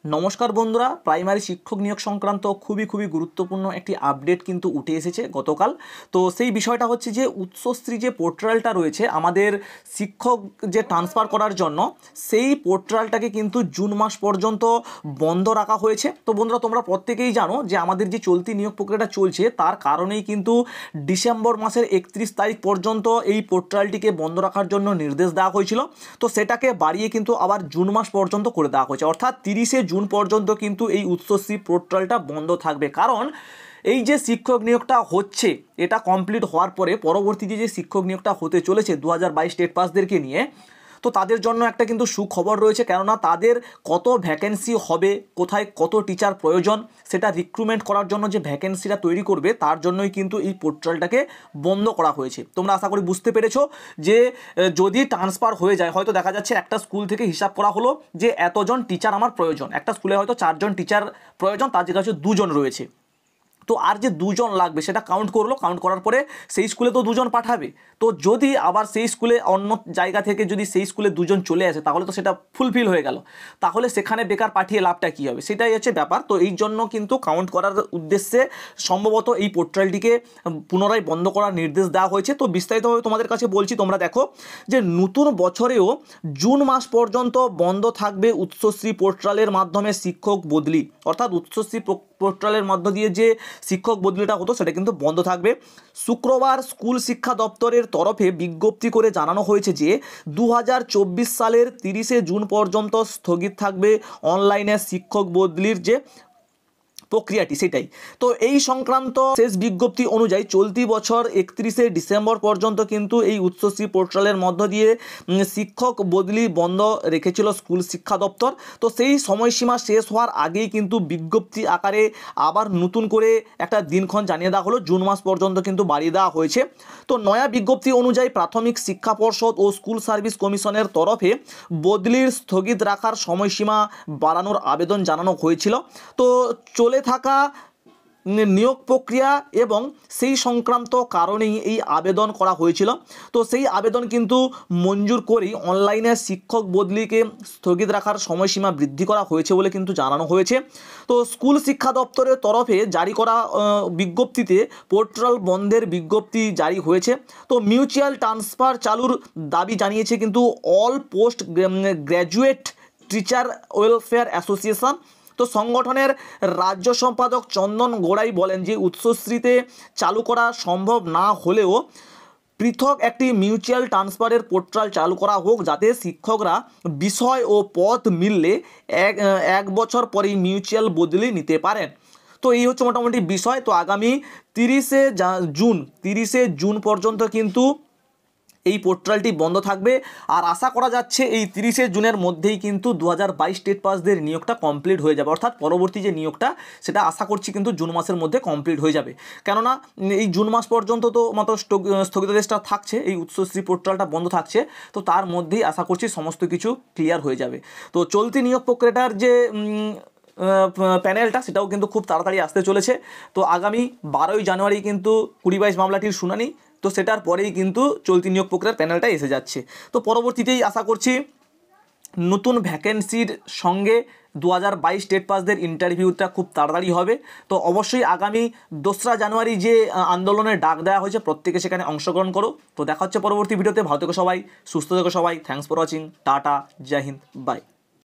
नमस्कार बंधुरा प्राइमारि शिक्षक नियोग संक्रांत खूबी गुरुत्वपूर्ण एक आपडेट किन्तु उठे एसेछे गतकाल। तो सेई विषयटा होच्छे जे उच्चश्री जे पोर्टालटा रयेछे आमादेर शिक्षक जे ट्रांसफार करार जन्य सेई पोर्टालटाके किन्तु जून मास पर्यन्त बंद राखा हयेछे। तो बंधुरा तोमरा प्रत्येकेई जानो जे आमादेर जे चलती नियोग प्रक्रियाटा चलछे तार कारणेई किन्तु डिसेम्बर मासेर 31 तारिख पर्यन्त एई पोर्टालटिके बंद राखार जन्य निर्देश देওয়া हयेछिलो। तो सेटाके बाड़िये किन्तु आबार जून मास पर्यन्त करे देওয়া हयेछे, अर्थात 30 जून पर्यन्त किन्तु এই উচ্চশ্রী পোর্টালটা বন্ধ থাকবে। কারণ এই যে শিক্ষক নিয়োগটা হচ্ছে এটা কমপ্লিট হওয়ার পরে পরবর্তীতে যে শিক্ষক নিয়োগটা হতে চলেছে 2022 টেট পাসদেরকে নিয়ে, তো তাদের জন্য একটা কিন্তু সুখবর রয়েছে। কেননা তাদের কত ভ্যাকেন্সি হবে, কোথায় কত টিচার প্রয়োজন সেটা রিক্রুটমেন্ট করার জন্য যে ভ্যাকেন্সিটা তৈরি করবে তার জন্যই কিন্তু এই পোর্টালটাকে বন্ধ করা হয়েছে। তোমরা আশা করি বুঝতে পেরেছো যে যদি ট্রান্সফার হয়ে যায়, হয়তো দেখা যাচ্ছে একটা স্কুল থেকে হিসাব করা হলো যে এতজন টিচার আমার প্রয়োজন, একটা স্কুলে হয়তো 4 জন টিচার প্রয়োজন, তার জায়গায় হচ্ছে 2 জন রয়েছে। তো আর যে 2 জন লাগবে সেটা কাউন্ট করলো, কাউন্ট করার পরে সেই স্কুলে তো 2 জন পাঠাবে। তো যদি আবার সেই স্কুলে অন্য জায়গা থেকে যদি সেই স্কুলে 2 জন চলে আসে তাহলে তো সেটা ফুলফিল হয়ে গেল, তাহলে সেখানে বেকার পাঠিয়ে লাভটা কী হবে, সেটাই হচ্ছে ব্যাপার। তো এই জন্য কিন্তু কাউন্ট করার উদ্দেশ্যে সম্ভবত এই পোর্টালটিকে পুনরায় বন্ধ করার নির্দেশ দেওয়া হয়েছে। তো বিস্তারিতভাবে তোমাদের কাছে বলছি, তোমরা দেখো যে নতুন বছরেও জুন মাস পর্যন্ত বন্ধ থাকবে উচ্চশ্রী পোর্টালের মাধ্যমে শিক্ষক বদলি, অর্থাৎ উচ্চশ্রী পোর্টালের মধ্য দিয়ে যে শিক্ষক বদলিটা হতো সেটা কিন্তু বন্ধ থাকবে। শুক্রবার স্কুল শিক্ষা দপ্তরের তরফে বিজ্ঞপ্তি করে জানানো হয়েছে যে 2024 সালের 30 জুন পর্যন্ত স্থগিত থাকবে অনলাইনে শিক্ষক বদলির যে প্রক্রিয়াটি সেটাই। তো এই সংক্রান্ত শেষ বিজ্ঞপ্তি অনুযায়ী চলতি বছর 31 ডিসেম্বর পর্যন্ত কিন্তু এই উচ্চশ্রী পোর্টালের মধ্য দিয়ে শিক্ষক বদলি বন্ধ রেখেছিল স্কুল শিক্ষা দপ্তর। তো সেই সময়সীমা শেষ হওয়ার আগেই কিন্তু বিজ্ঞপ্তি আকারে আবার নতুন করে একটা দিনক্ষণ জানিয়ে দেওয়া হলো, জুন মাস পর্যন্ত কিন্তু বাড়িয়ে দেওয়া হয়েছে। তো নয়া বিজ্ঞপ্তি অনুযায়ী প্রাথমিক শিক্ষা পর্ষদ ও স্কুল সার্ভিস কমিশনের তরফে বদলির স্থগিত রাখার সময়সীমা বাড়ানোর আবেদন জানানো হয়েছিল। তো চলে থাকা নিয়োগ প্রক্রিয়া এবং সেই সংক্রান্ত কারণেই এই আবেদন করা হয়েছিল। তো সেই আবেদন কিন্তু মঞ্জুর করেই অনলাইনে শিক্ষক বদলিকে স্থগিত রাখার সময়সীমা বৃদ্ধি করা হয়েছে বলে কিন্তু জানানো হয়েছে। তো স্কুল শিক্ষা দপ্তরের তরফে জারি করা বিজ্ঞপ্তিতে পোর্টাল বন্ধের বিজ্ঞপ্তি জারি হয়েছে। তো মিউচুয়াল ট্রান্সফার চালুর দাবি জানিয়েছে কিন্তু all post graduate teacher welfare association. তো সংগঠনের রাজ্য সম্পাদক চন্দন গোড়াই বলেন যে উচ্চশ্রীতে চালু করা সম্ভব না হলেও পৃথক একটি মিউচুয়াল ট্রান্সফারের পোর্টাল চালু করা হোক, যাতে শিক্ষকরা বিষয় ও পদ মিললে এক বছর পরেই মিউচুয়াল বদলি নিতে পারেন। তো এই হচ্ছে মোটামুটি বিষয়। তো আগামী 30 জুন পর্যন্ত কিন্তু এই পোর্টালটি বন্ধ থাকবে। আর আশা করা যাচ্ছে এই 30 জুনের মধ্যেই কিন্তু 2022 টেট পাসদের নিয়োগটা কমপ্লিট হয়ে যাবে, অর্থাৎ পরবর্তী যে নিয়োগটা সেটা আশা করছি কিন্তু জুন মাসের মধ্যে কমপ্লিট হয়ে যাবে। কেননা এই জুন মাস পর্যন্ত তো মাত্র স্থগিতাদেশটা থাকছে, এই উচ্চশ্রী পোর্টালটা বন্ধ থাকছে, তো তার মধ্যেই আশা করছি সমস্ত কিছু ক্লিয়ার হয়ে যাবে। তো চলতি নিয়োগ প্রক্রিয়াটার যে প্যানেলটা সেটাও কিন্তু খুব তাড়াতাড়ি আসতে চলেছে। তো আগামী 12 জানুয়ারি কিন্তু 2022 মামলাটির শুনানি, তো সেটার পরেই কিন্তু চলতি নিয়োগ প্রক্রিয়ার প্যানেলটা এসে যাচ্ছে। তো পরবর্তীতেই আশা করছি নতুন ভ্যাকেন্সির সঙ্গে 2022 টেট পাসদের ইন্টারভিউটা খুব তাড়াতাড়ি হবে। তো অবশ্যই আগামী 2রা জানুয়ারি যে আন্দোলনের ডাক দেওয়া হয়েছে প্রত্যেকে সেখানে অংশগ্রহণ করো। তো দেখা হচ্ছে পরবর্তী ভিডিওতে। ভালো থেকো সবাই, সুস্থ থেকো সবাই। Thanks for watching. টাটা, জয় হিন্দ, বাই।